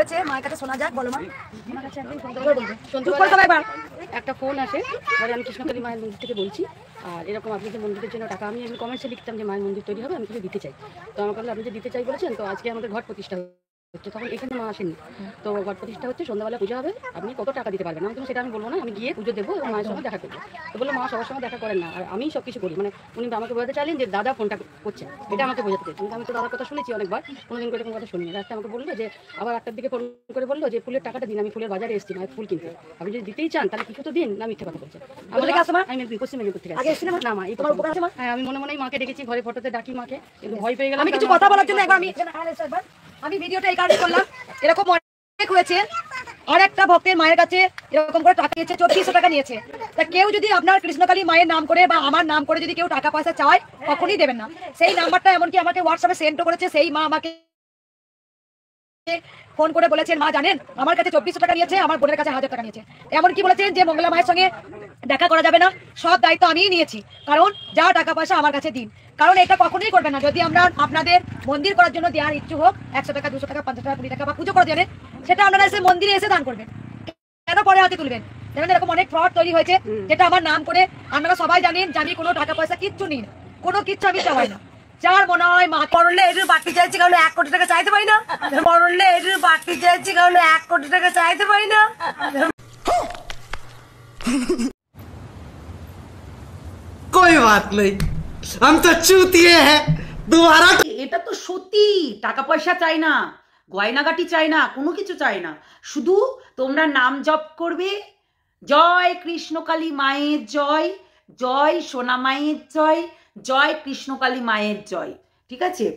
হয়েছে মায়ের কাছে শোনা যাক। বলো মা। আমার কাছে একদিন একটা ফোন আসে, আমি কৃষ্ণকালী মায়ের মন্দির থেকে বলছি, আর এরকম আপনি যে মন্দিরের জন্য টাকা, আমি কমেন্টসে লিখতাম যে মায়ের মন্দির তৈরি হবে, আমি কিছু দিতে চাই। তো আমাকে বললো আপনি যে দিতে চাই বলেছেন, তো আজকে আমাদের ঘট প্রতিষ্ঠা হচ্ছে, তখন এখানে মা আসেনি। তো ঘট প্রতিষ্ঠা হচ্ছে, সন্ধ্যাবেলা পুজো হবে, আপনি কত টাকা দিতে পারবেন? আমি সেটা আমি বলবো না, আমি গিয়ে পুজো দেবো এবং মায়ের সঙ্গে দেখা করবো। তো বললো মা সবার সঙ্গে দেখা করেন না, আর আমি সব কিছু করি। মানে উনি আমাকে বোঝাতে চাইলেন যে দাদা ফোনটা করছে, এটা আমাকে বোঝাতে চাইছেন। আমি তো দাদার কথা শুনেছি অনেকবার, কোনোদিন করে এরকম কথা শুনিনি। রাস্তা আমাকে বললো যে আবার 8টার দিকে ফোন করে বললো যে ফুলের টাকাটা দিন, আমি ফুলের বাজারে এসেছি মায়ের ফুল কিনতে, আপনি যদি দিতেই চান তাহলে কিছু তো দিন না। মিথ্যে কথা বলছে। আমি পশ্চিম মেদিনীপুর থেকে না মা, আমি মনে মনেই মাকে ডেকেছি, ঘরে ফটোতে ডাকি মাকে, কিন্তু ভয় পেয়ে গেলাম। আমি কিছু কথা বলার জন্য একবার আমি ভিডিওটা এই কারণে করলাম, এরকম অনেক হয়েছে। আর একটা ভক্তের মায়ের কাছে এরকম করে টাকা নিয়েছে, 3400 টাকা নিয়েছে। তা কেউ যদি আপনার কৃষ্ণকালী মায়ের নাম করে বা আমার নাম করে যদি কেউ টাকা পয়সা চায়, কখনই দেবেন না। সেই নাম্বারটা এমনকি আমাকে হোয়াটসঅ্যাপে সেন্ড করেছে। সেই মা আমাকে ফোন করে বলেছেন মা জানেন আমার কাছে 2400 টাকা নিয়েছে, আমার বোনের কাছে 1000 টাকা নিয়েছে। এমনকি বলেছেন যে মঙ্গলা মায়ের সঙ্গে দেখা করা যাবে না, সব দায়িত্ব আমিই নিয়েছি, কারণ যা টাকা পয়সা আমার কাছে দিন। কারণ এটা কখনোই করবেন না। যদি আমরা আপনাদের মন্দির করার জন্য দেওয়ার ইচ্ছুক হোক, 100 টাকা 200 টাকা 50 টাকা 20 টাকা বা পুজো করে দেবেন, সেটা আপনারা এসে মন্দিরে এসে দান করবেন, কেন পরে হাতে তুলবেন? যেমন এরকম অনেক ফ্রড তৈরি হয়েছে, যেটা আমার নাম করে। আপনারা সবাই জানেন যে আমি কোনো টাকা পয়সা কিচ্ছু নিই না, কোনো কিচ্ছু আমি চাই না। যার মনে হয় মা করলে এর বাড়তি চাইছি, কারণ 1 কোটি টাকা চাইতে পারি না, করলে এর বাড়তি চাইছি, কারণ 1 কোটি টাকা চাইতে পারি না। कोई बात नहीं, हम तो चूतिए हैं दोबारा। এটা তো সত্যি, টাকা পয়সা চাই না, গয়নাগাটি চাই না, কোনো কিছু চাই না। শুধু তোমরা নাম জপ করবে, জয় কৃষ্ণকালী মায়ের জয়, জয় সোনা মায়ের জয়, জয় কৃষ্ণকালী মায়ের জয়। ঠিক আছে?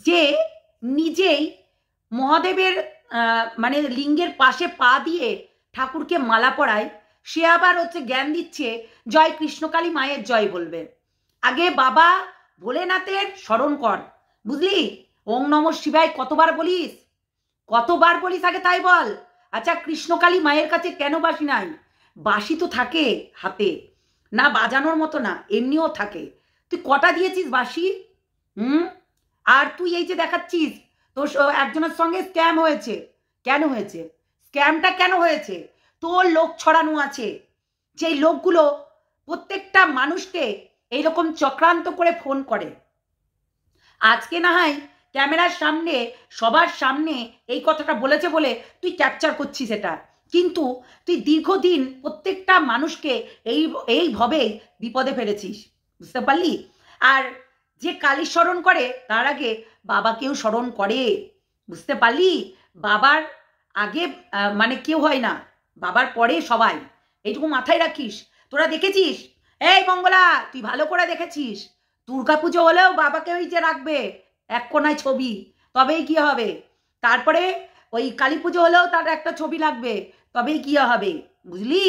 যে নিজেই মহাদেবের মানে লিঙ্গের পাশে পা দিয়ে ঠাকুরকে মালা পরায়, সে আবার হচ্ছে জ্ঞান দিচ্ছে জয় কৃষ্ণকালী মায়ের জয় বলবে। আগে বাবা ভোলেনাথের স্মরণ কর, বুঝলি? ওং নমঃ শিবায় কতবার বলিস, কতবার বলিস আগে তাই বল। আচ্ছা কৃষ্ণকালী মায়ের কাছে কেন বাঁশি নাই? বাঁশি তো থাকে হাতে, না বাজানোর মতো না, এমনিও থাকে। তুই কটা দিয়েছিস বাঁশি? আর তুই এই যে দেখাচ্ছিস তোর একজনের সঙ্গে স্ক্যাম হয়েছে, কেন হয়েছে? স্ক্যামটা কেন হয়েছে? তোর লোক ছড়ানো আছে, যেই লোকগুলো প্রত্যেকটা মানুষকে এইরকম চক্রান্ত করে ফোন করে। আজকে না হয় ক্যামেরার সামনে সবার সামনে এই কথাটা বলেছে বলে তুই ক্যাপচার করছিস এটা, কিন্তু তুই দীর্ঘদিন প্রত্যেকটা মানুষকে এইভাবেই বিপদে ফেলেছিস, বুঝতে পারলি? আর যে কালী স্মরণ করে তার আগে বাবাকেও স্মরণ করে, বুঝতে পারলি? বাবার আগে মানে কেউ হয় না, বাবার পরে সবাই, এইটুকু মাথায় রাখিস। তোরা দেখেছিস, এই মঙ্গলা তুই ভালো করে দেখেছিস, দুর্গাপুজো হলেও বাবাকে ওই যে রাখবে এক কোনায় ছবি, তবেই কি হবে। তারপরে ওই কালী পুজো হলেও তার একটা ছবি লাগবে, তবেই কি হবে, বুঝলি?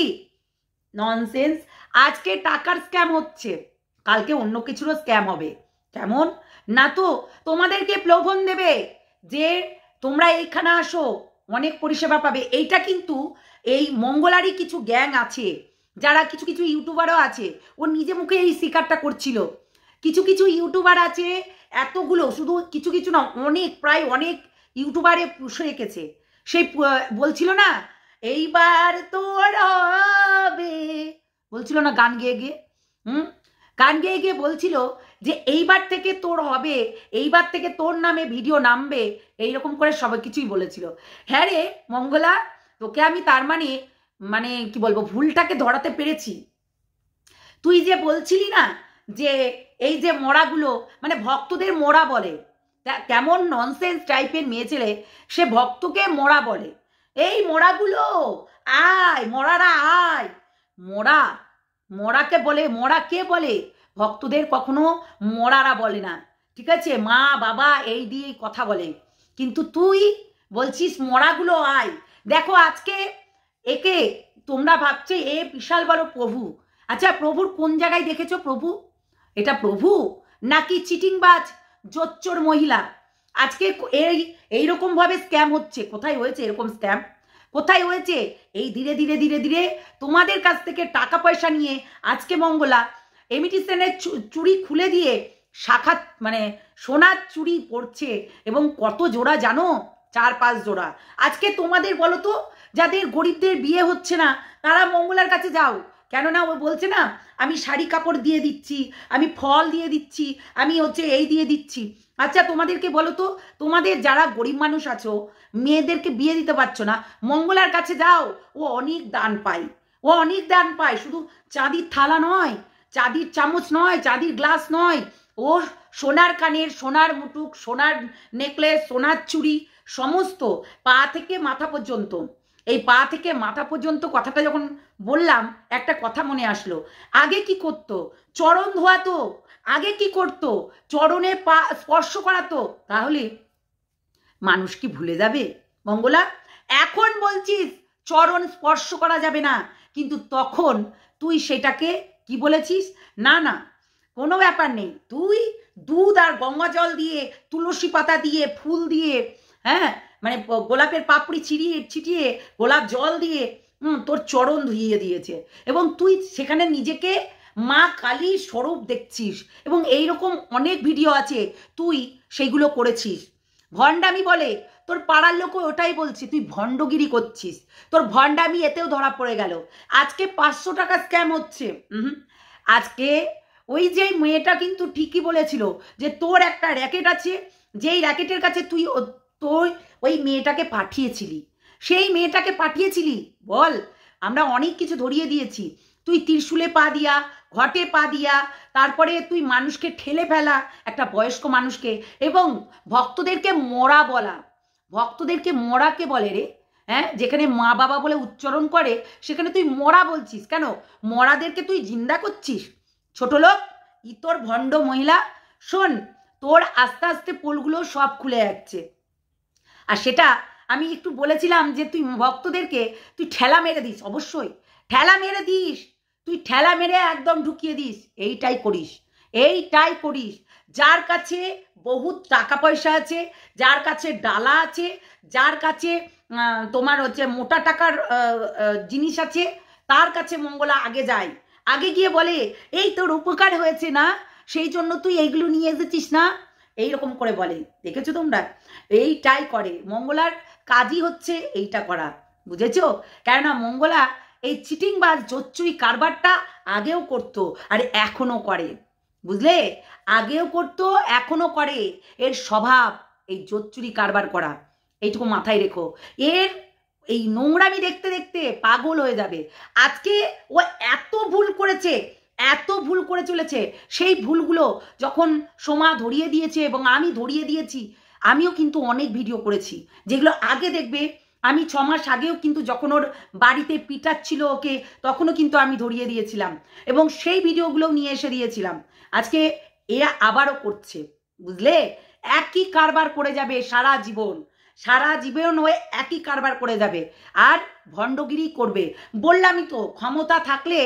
ননসেন্স। আজকে টাকার স্ক্যাম হচ্ছে, কালকে অন্য কিছুরও স্ক্যাম হবে। কেমন না, তো তোমাদেরকে প্রলোভন দেবে যে তোমরা এইখানে আসো, অনেক পরিষেবা পাবে। এইটা কিন্তু এই মঙ্গলারই কিছু গ্যাং আছে, যারা কিছু কিছু ইউটিউবারও আছে, ও নিজে মুখে এই শিকারটা করছিল। কিছু কিছু ইউটিউবার আছে, এতগুলো, শুধু কিছু কিছু না, অনেক, প্রায় অনেক ইউটিউবারে পুষে রেখেছে। সেই বলছিল না এইবার তোর হবে, বলছিল না গান গেয়ে গিয়ে, গান গেয়ে গিয়ে বলছিল যে এইবার থেকে তোর হবে, এইবার থেকে তোর নামে ভিডিও নামবে, এইরকম করে সবাই কিছুই বলেছিল। হ্যাঁ রে মঙ্গলা, তোকে আমি তার মানে কি বলবো, ভুলটাকে ধরাতে পেরেছি। তুই যে বলছিলি না যে এই যে মোড়াগুলো, মানে ভক্তদের মোড়া বলে, কেমন ননসেন্স টাইপের মেয়ে ছেলে, সে ভক্তকে মোড়া বলে। এই মোড়াগুলো আয়, মোড়ারা আয়। মোড়াকে বলে, মোড়া কে বলে? ভক্তদের কখনো মোড়ারা বলে না, ঠিক আছে? মা বাবা এই দিয়ে কথা বলে, কিন্তু তুই বলছিস মোড়াগুলো আয়। দেখো আজকে একে তোমরা ভাবছে এ বিশাল বড় প্রভু। আচ্ছা প্রভুর কোন জায়গায় দেখেছো প্রভু? এটা প্রভু নাকি চিটিংবাজ জোচ্চোর মহিলা? আজকে এইরকম ভাবে স্ক্যাম হচ্ছে। কোথায় হয়েছে এরকম স্ক্যাম? কোথায় হয়েছে? এই ধীরে ধীরে ধীরে ধীরে তোমাদের কাছ থেকে টাকা পয়সা নিয়ে আজকে মঙ্গলা ইমিটেশনের চুড়ি খুলে দিয়ে শাখা মানে সোনার চুড়ি পরছে, এবং কত জোড়া জানো? 4-5 জোড়া। আজকে তোমাদের বলো তো, যাদের গরিবদের বিয়ে হচ্ছে না তারা মঙ্গলার কাছে যাও। কেননা ও বলছে না আমি শাড়ি কাপড় দিয়ে দিচ্ছি, আমি ফল দিয়ে দিচ্ছি, আমি এই দিয়ে দিচ্ছি। আচ্ছা তোমাদেরকে বলো তো, তোমাদের যারা গরিব মানুষ আছো, মেয়েদেরকে বিয়ে দিতে পারছো না, মঙ্গলার কাছে যাও। ও অনেক দান পায়, ও অনেক দান পায়। শুধু চাঁদির থালা নয়, চাঁদির চামচ নয়, চাঁদির গ্লাস নয়, ও সোনার কানের, সোনার মুটুক, সোনার নেকলেস, সোনার চুড়ি, সমস্ত পা থেকে মাথা পর্যন্ত। এই পা থেকে মাথা পর্যন্ত কথাটা যখন বললাম, একটা কথা মনে আসলো। আগে কি করতো? চরণ ধোয়াতো। আগে কি করতো? চরণে পা স্পর্শ করাতো। তাহলে মানুষ কি ভুলে যাবে মঙ্গলা? এখন বলছিস চরণ স্পর্শ করা যাবে না, কিন্তু তখন তুই সেটাকে কি বলেছিস? না না, কোনো ব্যাপার নেই, তুই দুধ আর গঙ্গা জল দিয়ে, তুলসী পাতা দিয়ে, ফুল দিয়ে, হ্যাঁ মানে গোলাপের পাপড়ি ছিটিয়ে গোলাপ জল দিয়ে তোর চরণ ধুইয়ে দিয়েছে, এবং তুই সেখানে নিজেকে মা কালী স্বরূপ দেখছিস। এবং এইরকম অনেক ভিডিও আছে, তুই সেইগুলো করেছিস। ভণ্ডামি বলে, তোর পাড়ার লোকও ওটাই বলছে, তুই ভণ্ডগিরি করছিস। তোর ভণ্ডামি এতেও ধরা পড়ে গেল। আজকে 500 টাকা স্ক্যাম হচ্ছে। আজকে ওই যে মেয়েটা কিন্তু ঠিকই বলেছিল যে তোর একটা র্যাকেট আছে, যেই র্যাকেটের কাছে তুই তোর ওই মেয়েটাকে পাঠিয়েছিলি, সেই মেয়েটাকে পাঠিয়েছিলি। বল, আমরা অনেক কিছু ধরিয়ে দিয়েছি। তুই ত্রিশূলে পা দিয়া, ঘটে পা দিয়া, তারপরে তুই মানুষকে ঠেলে ফেলা, একটা বয়স্ক মানুষকে, এবং ভক্তদেরকে মরা বলা। ভক্তদেরকে মরাকে বলে রে, হ্যাঁ, যেখানে মা বাবা বলে উচ্চারণ করে সেখানে তুই মরা বলছিস কেন? মরাদেরকে তুই জিন্দা করছিস। ছোট লোক, তোর ভণ্ড মহিলা, শোন, তোর আস্তে আস্তে পোলগুলো সব খুলে যাচ্ছে। আর সেটা আমি একটু বলেছিলাম যে তুই ভক্তদেরকে তুই ঠেলা মেরে দিস, অবশ্যই ঠেলা মেরে দিস, তুই ঠেলা মেরে একদম ঢুকিয়ে দিস। এইটাই করিস, এইটাই করিস। যার কাছে বহুত টাকা পয়সা আছে, যার কাছে ডালা আছে, যার কাছে তোমার মোটা টাকার জিনিস আছে, তার কাছে মঙ্গলা আগে যায়। আগে গিয়ে বলে এই তোর উপকার হয়েছে না, সেই জন্য তুই এইগুলো নিয়ে এসেছিস না, এইরকম করে বলে। দেখেছো তোমরা? এইটাই করে মঙ্গলার কাজই হচ্ছে এইটা করা, বুঝেছো? কেননা মঙ্গলা এই চিটিং বা জোচ্চুরি কারবারটা আগেও করতো আর এখনো করে, বুঝলে? আগেও করতো, এখনো করে। এর স্বভাব এই জোচ্চুরি কারবার করা, এইটুকু মাথায় রেখো। এর এই নোংরামি দেখতে দেখতে পাগল হয়ে যাবে। আজকে ও এত ভুল করেছে, এত ভুল করে চলেছে। সেই ভুলগুলো যখন সোমা ধরিয়ে দিয়েছে এবং আমি ধরিয়ে দিয়েছি, আমিও কিন্তু অনেক ভিডিও করেছি যেগুলো আগে দেখবে। আমি 6 মাস আগেও কিন্তু যখন ওর বাড়িতে পিটাচ্ছিল ওকে, তখনও কিন্তু আমি ধরিয়ে দিয়েছিলাম এবং সেই ভিডিওগুলো নিয়ে এসে দিয়েছিলাম। আজকে এরা আবারও করছে, বুঝলে? একই কারবার করে যাবে সারা জীবন, সারা জীবন ওই একই কারবার করে যাবে আর ভণ্ডগিরি করবে। বললামই তো, ক্ষমতা থাকলে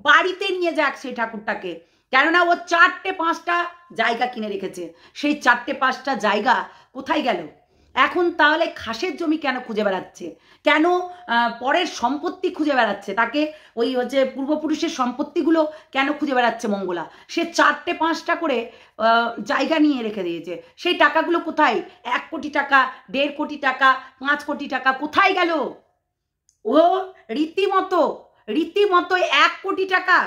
বাড়িতে নিয়ে যাক সেই ঠাকুরটাকে, কেননা ও 4-5টা জায়গা কিনে রেখেছে। সেই 4-5টা জায়গা কোথায় গেল এখন? তাহলে খাসের জমি কেন খুঁজে বেড়াচ্ছে? কেন পরের সম্পত্তি খুঁজে বেড়াচ্ছে? তাকে ওই পূর্বপুরুষের সম্পত্তিগুলো কেন খুঁজে বেড়াচ্ছে মঙ্গলা? সে 4-5টা করে জায়গা নিয়ে রেখে দিয়েছে। সেই টাকাগুলো কোথায়? 1 কোটি টাকা, 1.5 কোটি টাকা, 5 কোটি টাকা কোথায় গেল? ও রীতিমতো 1 কোটি টাকা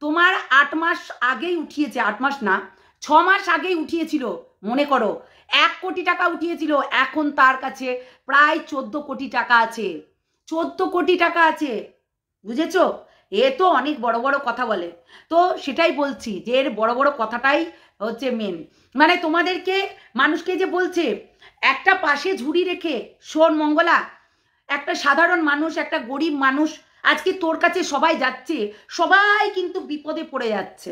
তোমার 8 মাস আগেই উঠিয়েছে। 8 মাস না, 6 মাস আগেই উঠিয়েছিল। মনে করো 1 কোটি টাকা উঠিয়েছিল। এখন তার কাছে প্রায় 14 কোটি টাকা আছে। 14 কোটি টাকা আছে, বুঝেছো? এ তো অনেক বড় বড় কথা বলে। তো সেটাই বলছি যে এর বড় বড় কথাটাই হচ্ছে মেন। মানে তোমাদেরকে, মানুষকে যে বলছে একটা পাশে ঝুড়ি রেখে, শোন মঙ্গলা, একটা সাধারণ মানুষ, একটা গরিব মানুষ, আজকে তোর কাছে সবাই যাচ্ছে, সবাই কিন্তু বিপদে পড়ে যাচ্ছে।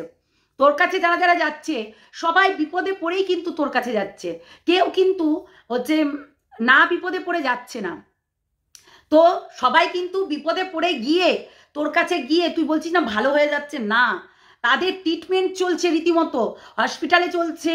তোর কাছে যারা যারা যাচ্ছে সবাই বিপদে পড়েই কিন্তু তোর কাছে যাচ্ছে, কেউ কিন্তু না বিপদে পড়ে যাচ্ছে না। তো সবাই কিন্তু বিপদে পড়ে গিয়ে তোর কাছে গিয়ে তুই বলছিস না ভালো হয়ে যাচ্ছে, না, তাদের ট্রিটমেন্ট চলছে রীতিমতো, হসপিটালে চলছে,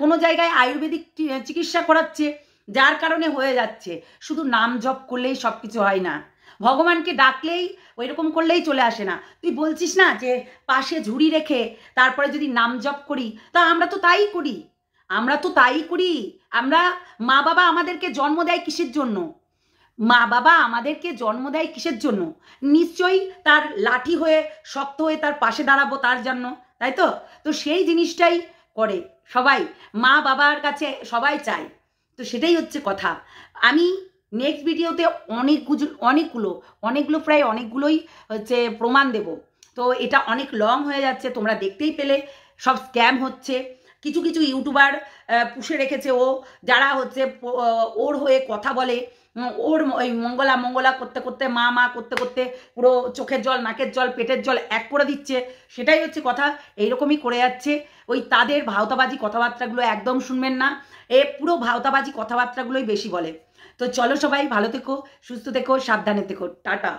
কোনো জায়গায় আয়ুর্বেদিক চিকিৎসা করাচ্ছে, যার কারণে হয়ে যাচ্ছে। শুধু নাম জপ করলেই সব কিছু হয় না, ভগবানকে ডাকলেই ওই রকম করলেই চলে আসে না। তুই বলছিস না যে পাশে ঝুড়ি রেখে তারপরে যদি নাম জপ করি, তা আমরা তো তাই করি। আমরা তো তাই করি। আমরা মা বাবা আমাদেরকে জন্ম দেয় কিসের জন্য? মা বাবা আমাদেরকে জন্ম দেয় কিসের জন্য? নিশ্চয়ই তার লাঠি হয়ে শক্ত হয়ে তার পাশে দাঁড়াবো তার জন্য, তাই তো? তো সেই জিনিসটাই করে সবাই, মা বাবার কাছে সবাই চায়। তো সেটাই হচ্ছে কথা। আমি নেক্সট ভিডিওতে অনেকগুলো প্রায় অনেকগুলোই হচ্ছে প্রমাণ দেব। তো এটা অনেক লং হয়ে যাচ্ছে, তোমরা দেখতেই পেলে সব স্ক্যাম হচ্ছে। কিছু কিছু ইউটিউবার পুষে রেখেছে, ও যারা হচ্ছে ওর হয়ে কথা বলে, ওর ওই মঙ্গলা করতে করতে মা করতে করতে পুরো চোখের জল, নাকের জল, পেটের জল এক করে দিচ্ছে। সেটাই হচ্ছে কথা, এইরকমই করে যাচ্ছে। ওই তাদের ভাওতাবাজি কথাবার্তাগুলো একদম শুনবেন না, পুরো ভাওতাবাজি কথাবার্তাগুলোই বেশি বলে। তো চলো সবাই ভালো থেকো, সুস্থ থেকো, সাবধানে থেকো, টাটা।